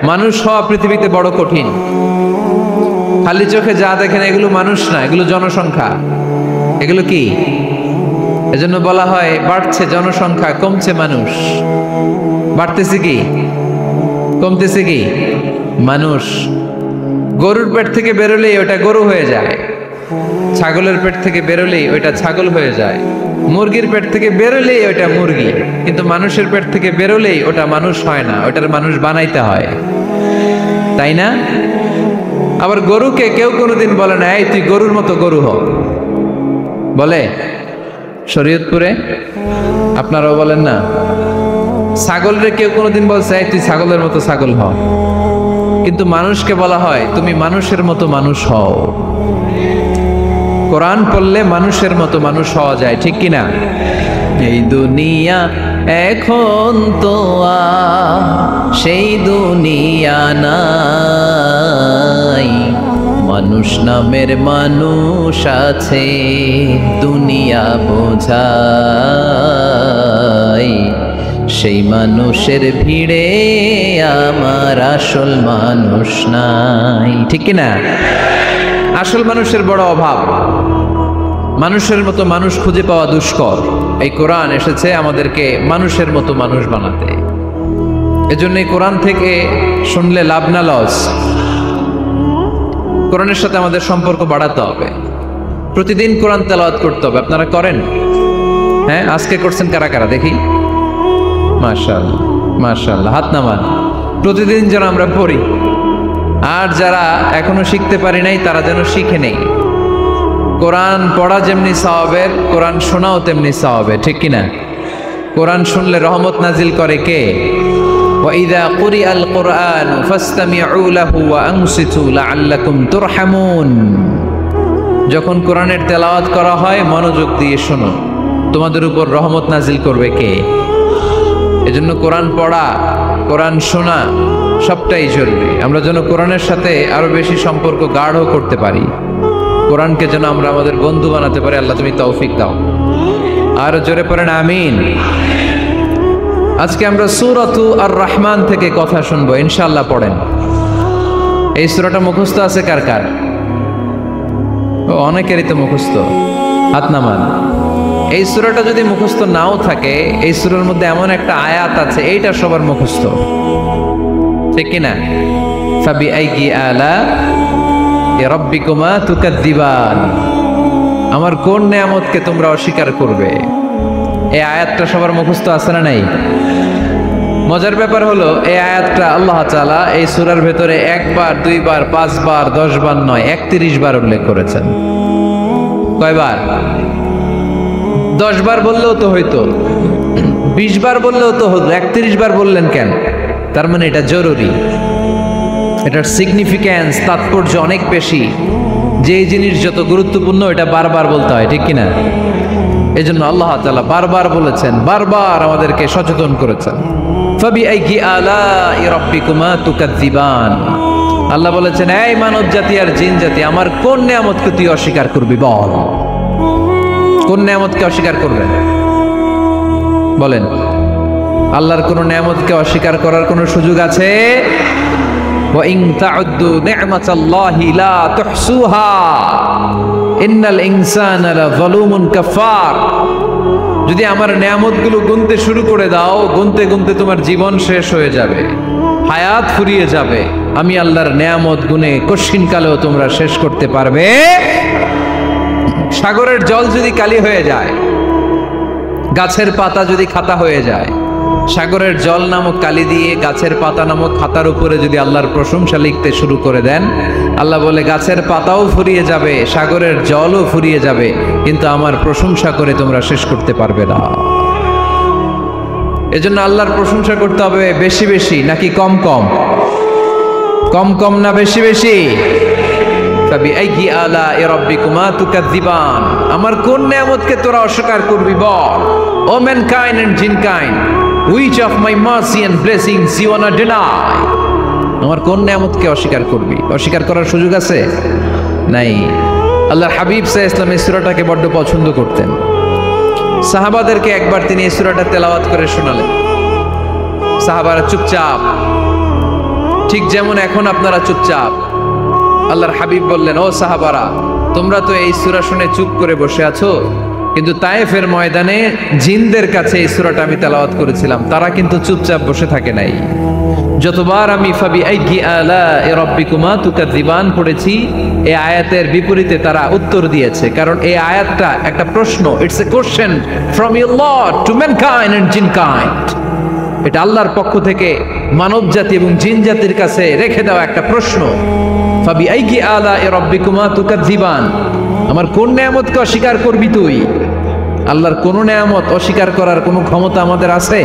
মানুষ হওয়া পৃথিবীতে বড় কঠিন। খালি চোখে যা দেখেন এগুলো মানুষ না, এগুলো জনসংখ্যা। এগুলো কি? এজন্য বলা হয় বাড়ছে জনসংখ্যা, কমছে মানুষ। বাড়তেছে কি, কমতেছে কি? মানুষ। গরুর পেট থেকে বেরোলেই ওটা গরু হয়ে যায়, ছাগলের পেট থেকে বেরোলেই ওইটা ছাগল হয়ে যায়, মুরগির পেট থেকে বেরোলেই ওটা মুরগি। কিন্তু মানুষের পেট থেকে বেরোলেই ওটা মানুষ হয় না, ওটার মানুষ বানাইতে হয়, তাই না? আবার গরুকে কেউ কোনোদিন বলে না এই তুই গরুর মতো গরু হ, বলে? শরীয়তপুরে আপনারাও বলেন না? ছাগলরে কেউ কোনোদিন বলছে এই তুই ছাগলের মতো ছাগল হ, কিন্তু মানুষকে বলা হয় তুমি মানুষের মতো মানুষ হও। কোরআন পড়লে মানুষের মতো মানুষ হওয়া যায়, ঠিক কিনা? এই দুনিয়া এখন তো সেই দুনিয়া নাই, মানুষ নামের মানুষ আছে দুনিয়া বোঝাই, সেই মানুষের ভিড়ে আমার আসল মানুষ নাই, ঠিক কিনা? আসল মানুষের বড় অভাব, মানুষের মতো মানুষ খুঁজে পাওয়া দুষ্কর। এই কোরআন এসেছে আমাদেরকে মানুষের মতো মানুষ বানাতে। এজন্য এই কোরআন থেকে শুনলে লাভ না লস। কোরআনের সাথে আমাদের সম্পর্ক বাড়াতে হবে, প্রতিদিন কোরআন তেলাওয়াত করতে হবে। আপনারা করেন? হ্যাঁ, আজকে করছেন কারা কারা দেখি? মাশাআল্লাহ মাশাআল্লাহ, হাত নামান। প্রতিদিন যেন আমরা পড়ি, আর যারা এখনো শিখতে পারি নাই তারা যেন শিখে নেই। কোরআন পড়া যেমনি সওয়াবের, কোরআন শোনাও তেমনি সওয়াবের, ঠিক কিনা? কোরআন শুনলে রহমত নাজিল করে কে? وَإِذَا قُرِئَ الْقُرْآنُ فَاسْتَمِعُوا لَهُ وَأَنصِتُوا لَعَلَّكُمْ تُرْحَمُونَ। যখন কোরআনের তেলাওয়াত করা হয় মনোযোগ দিয়ে শোনো, তোমাদের উপর রহমত নাজিল করবে কে? এজন্য কোরআন পড়া, কোরআন শোনা সবটাই জরুরি। আমরা যেন কোরআনের সাথে আরো বেশি সম্পর্ক গাঢ় করতে পারি, কোরআনকে যেন আমরা আমাদের বন্ধু বানাতে পারি। আল্লাহ তুমি তৌফিক দাও। আর জোরে পড়েন আমিন। আজকে আমরা সূরাতু আর রহমান থেকে কথা শুনবো ইনশাআল্লাহ। পড়েন। এই সূরাটা মুখস্থ আছে কার কার? অনেকেরই তো মুখস্থ, হাত নামান। এই সূরাটা যদি মুখস্থ নাও থাকে, এই সূরার মধ্যে এমন একটা আয়াত আছে এইটা সবার মুখস্থ, ঠিক কিনা? ফাবিআইয়ি আলা রাব্বিকুমা তুকাদ্দিবান, আমার কোন নেয়ামতকে তোমরা অস্বীকার করবে? এই আয়াতটা সবার মুখস্থ আছে না নাই? মজার ব্যাপার হলো এই আয়াতটা আল্লাহ তাআলা এই সূরার ভেতরে একবার, দুইবার, 5 বার, 10 বার নয়, 31 বার উল্লেখ করেছেন। কয়বার? 10 বার বললেও তো হইতো, 20 বার বললেও তো হতো, 31 বার বললেন কেন? তার মানে এটা জরুরি, এটার সিগনিফিক্যান্স, তাৎপর্য অনেক বেশি। যে জিনিস যত গুরুত্বপূর্ণ এটা বারবার বলতে হয়, ঠিক কিনা? এই জন্য আল্লাহ তাআলা বারবার বলেছেন, বারবার আমাদেরকে সচেতন করেছেন। ফাবিআইয়ি আলাই রাব্বিকুমা তুকাদ্দিবান, আল্লাহ বলেছেন এই মানব জাতি আর জিন জাতি আমার কোন নিয়ামতকে তুই অস্বীকার করবি? বল, কোন নিয়ামতকে অস্বীকার করবেন? বলেন। আল্লাহর কোন নিয়ামতকে অস্বীকার করার কোন সুযোগ আছে? ওয়া ইন তাউদ্দু নি'মাতাল্লাহি লা তুহসুহা ইন্নাল ইনসানা লাযালুমুন কাফার। যদি আমার নিয়ামতগুলো গুনতে শুরু করে দাও, গুনতে গুনতে তোমার জীবন শেষ হয়ে যাবে, হায়াত ফুরিয়ে যাবে। আমি আল্লাহর নিয়ামত গুনে কশিন কালেও তোমরা শেষ করতে পারবে। সাগরের জল যদি কালি হয়ে যায়, গাছের পাতা যদি খাতা হয়ে যায়, সাগরের জল নামক কালি দিয়ে গাছের পাতা নামক খাতার উপরে যদি আল্লাহর প্রশংসা লিখতে শুরু করে দেন, আল্লাহ বলে গাছের পাতাও ফুরিয়ে যাবে, সাগরের জলও ফুরিয়ে যাবে, কিন্তু আমার প্রশংসা করে তোমরা শেষ করতে পারবে না। এজন্য আল্লাহর প্রশংসা করতে হবে বেশি বেশি নাকি কম কম? কম কম না বেশি বেশি? ফাবিআইয়ি আলাই রাব্বিকুমা তুকাদ্দিবান, আমার কোন নিয়ামতকে তোরা অস্বীকার করবি? বল। O mankind and jinnkind, which of my mercy and blessings you wanna deny? আমার কোন নিয়ামতকে অস্বীকার করবি? অস্বীকার করার সুযোগ আছে? নাই। আল্লাহর হাবিব সাল্লাল্লাহু আলাইহি ওয়াসাল্লাম এই সূরাটাকে বড্ড পছন্দ করতেন। সাহাবাদেরকে একবার তিনি এই সূরাটা তেলাওয়াত করে শোনালেন, সাহাবারা চুপচাপ ঠিক যেমন এখন আপনারা চুপচাপ। আল্লাহর হাবিব বললেন, ও সাহাবারা, তোমরা তো এই সূরা শুনে চুপ করে বসে আছো, কিন্তু তায়েফের ময়দানে জিনদের কাছে এই সূরাটা আমি তেলাওয়াত করেছিলাম, তারা কিন্তু চুপচাপ বসে থাকে নাই। যতবার আমি ফাবি আইয়ি আলা'i রাব্বিকুমা তুকাযিবান পড়েছি, এই আয়াতের বিপরীতে তারা উত্তর দিয়েছে, কারণ এই আয়াতটা একটা প্রশ্ন। It's a question from your Lord to mankind and jinnkind. এটা আল্লাহর পক্ষ থেকে মানব জাতি এবং জিন জাতির কাছে রেখে দেওয়া একটা প্রশ্ন। ফাবি আইয়ি আলা'i রাব্বিকুমা তুকাযিবান, আমার কোন নেয়ামতকে অস্বীকার করবি তুই? আল্লাহর কোন নেয়ামত অস্বীকার করার কোনো ক্ষমতা আমাদের আছে?